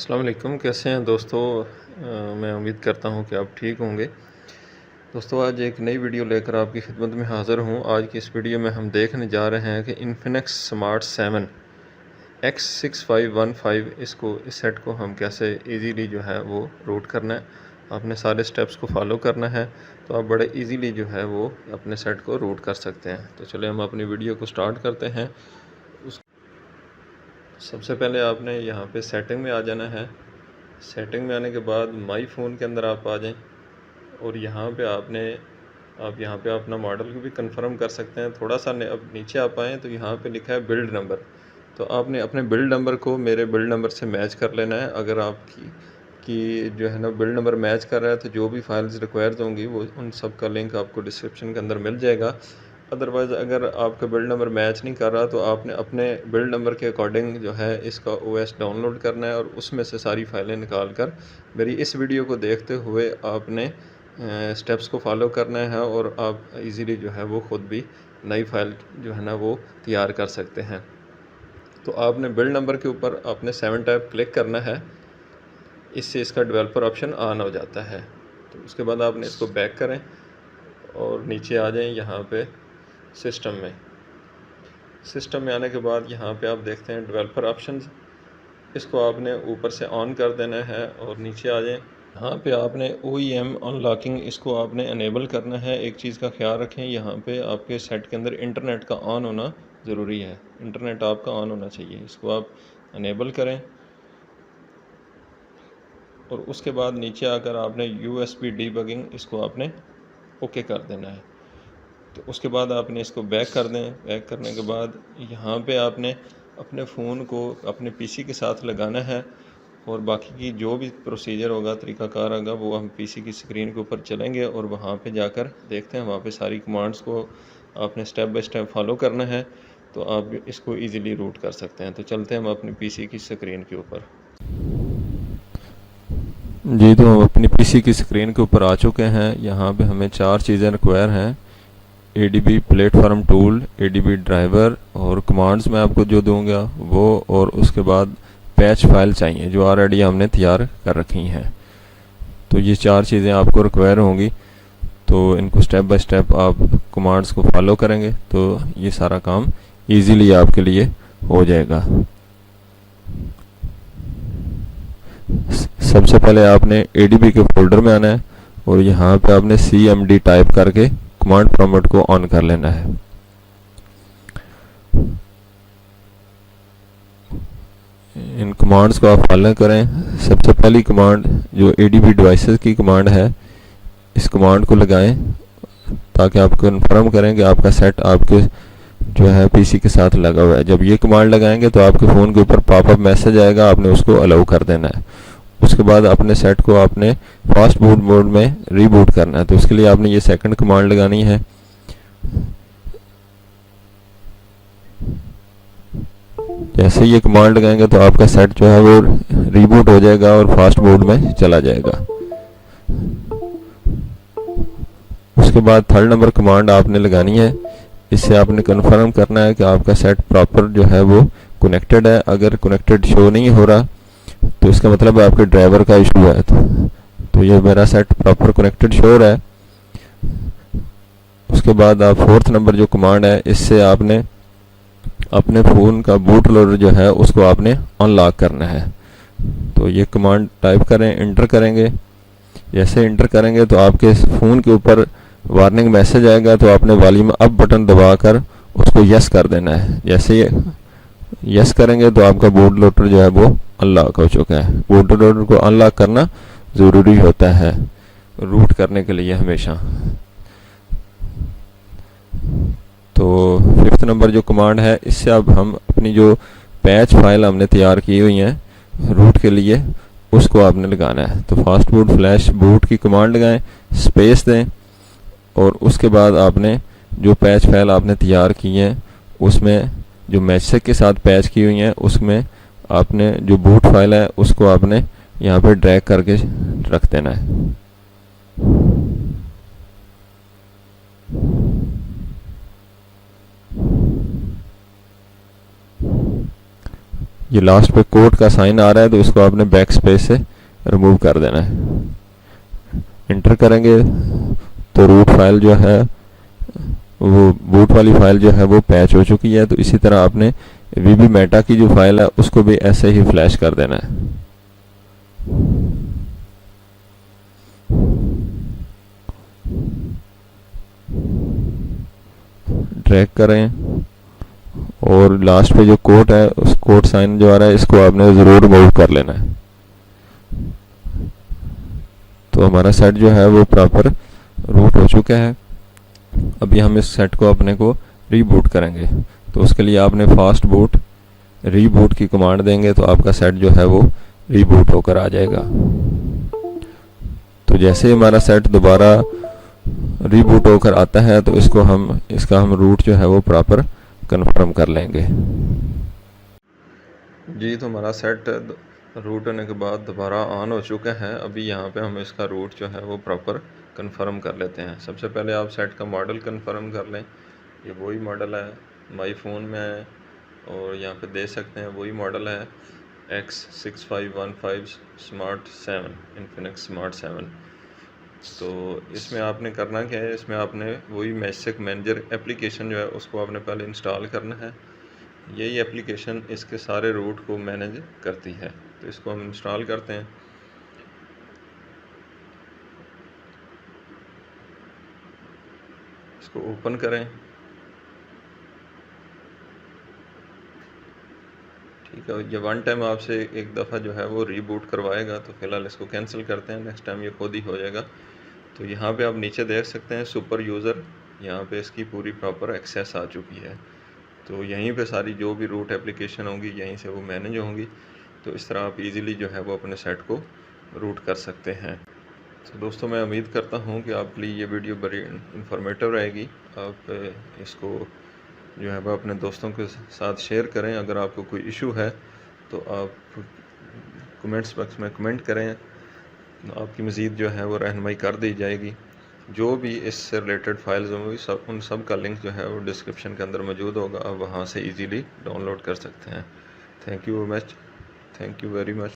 अस्सलाम वालेकुम, कैसे हैं दोस्तों। मैं उम्मीद करता हूं कि आप ठीक होंगे। दोस्तों, आज एक नई वीडियो लेकर आपकी खिदमत में हाज़िर हूं। आज की इस वीडियो में हम देखने जा रहे हैं कि इन्फिनिक्स स्मार्ट 7 X6515 इस सेट को हम कैसे इजीली जो है वो रूट करना है। आपने सारे स्टेप्स को फॉलो करना है तो आप बड़े इजीली जो है वो अपने सेट को रूट कर सकते हैं। तो चलिए हम अपनी वीडियो को स्टार्ट करते हैं। सबसे पहले आपने यहाँ पे सेटिंग में आ जाना है। सेटिंग में आने के बाद माई फ़ोन के अंदर आप आ जाएं और यहाँ पे आप यहाँ पे अपना मॉडल को भी कंफर्म कर सकते हैं। थोड़ा सा अब नीचे आप आएँ तो यहाँ पे लिखा है बिल्ड नंबर। तो आपने अपने बिल्ड नंबर को मेरे बिल्ड नंबर से मैच कर लेना है। अगर आपकी जो है ना बिल्ड नंबर मैच कर रहा है तो जो भी फाइल्स रिक्वायर्ड होंगी वो उन सब का लिंक आपको डिस्क्रिप्शन के अंदर मिल जाएगा। अदरवाइज़ अगर आपका बिल्ड नंबर मैच नहीं कर रहा तो आपने अपने बिल्ड नंबर के अकॉर्डिंग जो है इसका ओएस डाउनलोड करना है और उसमें से सारी फाइलें निकाल कर मेरी इस वीडियो को देखते हुए आपने स्टेप्स को फॉलो करना है और आप इजीली जो है वो ख़ुद भी नई फाइल जो है ना वो तैयार कर सकते हैं। तो आपने बिल्ड नंबर के ऊपर आपने 7 टैब क्लिक करना है। इससे इसका डेवलपर ऑप्शन ऑन हो जाता है। तो उसके बाद आपने इसको बैक करें और नीचे आ जाएं यहाँ पे सिस्टम में आने के बाद यहाँ पे आप देखते हैं डेवलपर ऑप्शंस। इसको आपने ऊपर से ऑन कर देना है और नीचे आ जाएं। यहाँ पे आपने OEM अनलॉकिंग इसको आपने अनेबल करना है। एक चीज़ का ख्याल रखें, यहाँ पे आपके सेट के अंदर इंटरनेट का ऑन होना ज़रूरी है। इंटरनेट आपका ऑन होना चाहिए। इसको आप अनेबल करें और उसके बाद नीचे आकर आपने USB डीबगिंग इसको आपने ओके कर देना है। तो उसके बाद आपने इसको बैक कर दें। बैक करने के बाद यहाँ पे आपने अपने फ़ोन को अपने पीसी के साथ लगाना है और बाकी की जो भी प्रोसीजर होगा, तरीक़ाकार होगा, वो हम पीसी की स्क्रीन के ऊपर चलेंगे और वहाँ पे जाकर देखते हैं। वहाँ पे सारी कमांड्स को आपने स्टेप बाय स्टेप फॉलो करना है तो आप इसको ईज़िली रूट कर सकते हैं। तो चलते हैं हम अपनी पीसी की स्क्रीन के ऊपर। जी, तो हम अपनी पीसी की स्क्रीन के ऊपर आ चुके हैं। यहाँ पे हमें 4 चीज़ें रिक्वायर हैं: ADB platform tool, ADB driver और कमांड्स मैं आपको जो दूंगा वो, और उसके बाद पैच फाइल चाहिए जो ऑलरेडी हमने तैयार कर रखी हैं। तो ये 4 चीज़ें आपको रिक्वायर होंगी। तो इनको स्टेप बाय स्टेप आप कमांड्स को फॉलो करेंगे तो ये सारा काम इजीली आपके लिए हो जाएगा। सबसे पहले आपने ADB के फोल्डर में आना है और यहाँ पे आपने CMD टाइप करके कमांड प्रॉम्प्ट को ऑन कर लेना है। इन कमांड्स को आप फॉलो करें। सबसे पहली कमांड जो ADB डिवाइसेस की कमांड है, इस कमांड को लगाएं ताकि आप कंफर्म करें कि आपका सेट आपके जो है पीसी के साथ लगा हुआ है। जब ये कमांड लगाएंगे तो आपके फ़ोन के ऊपर पॉपअप मैसेज आएगा, आपने उसको अलाउ कर देना है। उसके बाद अपने सेट को आपने फास्ट बूट मोड में रीबूट करना है। तो उसके लिए आपने ये सेकंड कमांड लगानी है। जैसे ये कमांड लगाएंगे तो आपका सेट जो है वो रीबूट हो जाएगा और फास्ट मोड में चला जाएगा। उसके बाद थर्ड नंबर कमांड आपने लगानी है। इससे आपने कंफर्म करना है कि आपका सेट प्रॉपर जो है वो कनेक्टेड है। अगर कनेक्टेड शो नहीं हो रहा तो इसका मतलब है आपके ड्राइवर का इशू है। तो ये मेरा सेट प्रॉपर कनेक्टेड शो हो रहा है। उसके बाद आप फोर्थ नंबर जो कमांड है, इससे आपने अपने फ़ोन का बूट लोडर जो है उसको आपने अनलॉक करना है। तो ये कमांड टाइप करें, इंटर करेंगे। जैसे इंटर करेंगे तो आपके फ़ोन के ऊपर वार्निंग मैसेज आएगा। तो आपने वॉल्यूम अप बटन दबाकर उसको यस कर देना है। जैसे ये यस करेंगे तो आपका बूट लोडर जो है वो अनलॉक हो चुका है। बूट लोडर को अनलॉक करना ज़रूरी होता है रूट करने के लिए हमेशा। तो फिफ्थ नंबर जो कमांड है, इससे अब हम अपनी जो पैच फाइल हमने तैयार की हुई हैं रूट के लिए, उसको आपने लगाना है। तो फास्ट बूट फ्लैश बूट की कमांड लगाएं, स्पेस दें और उसके बाद आपने जो पैच फाइल आपने तैयार की है उसमें जो मैसेज के साथ पैच की हुई हैं उसमें आपने जो बूट फाइल है उसको आपने यहाँ पे ड्रैग करके रख देना है। ये लास्ट पे कोड का साइन आ रहा है तो इसको आपने बैक स्पेस से रिमूव कर देना है। इंटर करेंगे तो रूट फाइल जो है वो बूट वाली फाइल जो है वो पैच हो चुकी है। तो इसी तरह आपने वीबी मेटा की जो फाइल है उसको भी ऐसे ही फ्लैश कर देना है। ड्रैग करें और लास्ट पे जो कोड है उस कोड साइन जो आ रहा है इसको आपने ज़रूर रिमूव कर लेना है। तो हमारा सेट जो है वो प्रॉपर रूट हो चुका है। अभी हम इस सेट को अपने को रीबूट करेंगे। तो उसके लिए आपने फास्ट बूट रीबूट की कमांड देंगे तो आपका सेट जो है वो रीबूट होकर आ जाएगा। तो जैसे ही हमारा सेट दोबारा रीबूट होकर आता है तो इसका हम रूट जो है वो प्रॉपर कंफर्म कर लेंगे। जी, तो हमारा सेट रूट होने के बाद दोबारा ऑन हो चुका है। अभी यहाँ पे हम इसका रूट जो है वो प्रॉपर कंफर्म कर लेते हैं। सबसे पहले आप सेट का मॉडल कंफर्म कर लें। ये वही मॉडल है, माई फ़ोन में है और यहाँ पे दे सकते हैं वही मॉडल है X6515 स्मार्ट 7 इन्फिनिक्स स्मार्ट 7। तो इसमें आपने करना क्या है, इसमें आपने वही मैसेज मैनेजर एप्लीकेशन जो है उसको आपने पहले इंस्टॉल करना है। यही एप्लीकेशन इसके सारे रूट को मैनेज करती है। तो इसको हम इंस्टॉल करते हैं। इसको ओपन करें। ठीक है, ये वन टाइम आपसे एक दफ़ा जो है वो रीबूट करवाएगा, तो फ़िलहाल इसको कैंसिल करते हैं। नेक्स्ट टाइम ये खुद ही हो जाएगा। तो यहाँ पे आप नीचे देख सकते हैं सुपर यूज़र, यहाँ पे इसकी पूरी प्रॉपर एक्सेस आ चुकी है। तो यहीं पे सारी जो भी रूट एप्लीकेशन होंगी यहीं से वो मैनेज होंगी। तो इस तरह आप इजीली जो है वो अपने सेट को रूट कर सकते हैं। तो दोस्तों, मैं उम्मीद करता हूँ कि आपके लिए ये वीडियो बड़ी इंफॉर्मेटिव रहेगी। आप इसको जो है वो अपने दोस्तों के साथ शेयर करें। अगर आपको कोई इशू है तो आप कमेंट्स बॉक्स में कमेंट करें, आपकी मज़ीद जो है वो रहनुमाई कर दी जाएगी। जो भी इससे रिलेटेड फाइल्स होंगी उन सब का लिंक जो है वो डिस्क्रिप्शन के अंदर मौजूद होगा। आप वहाँ से इजीली डाउनलोड कर सकते हैं। Thank you very much.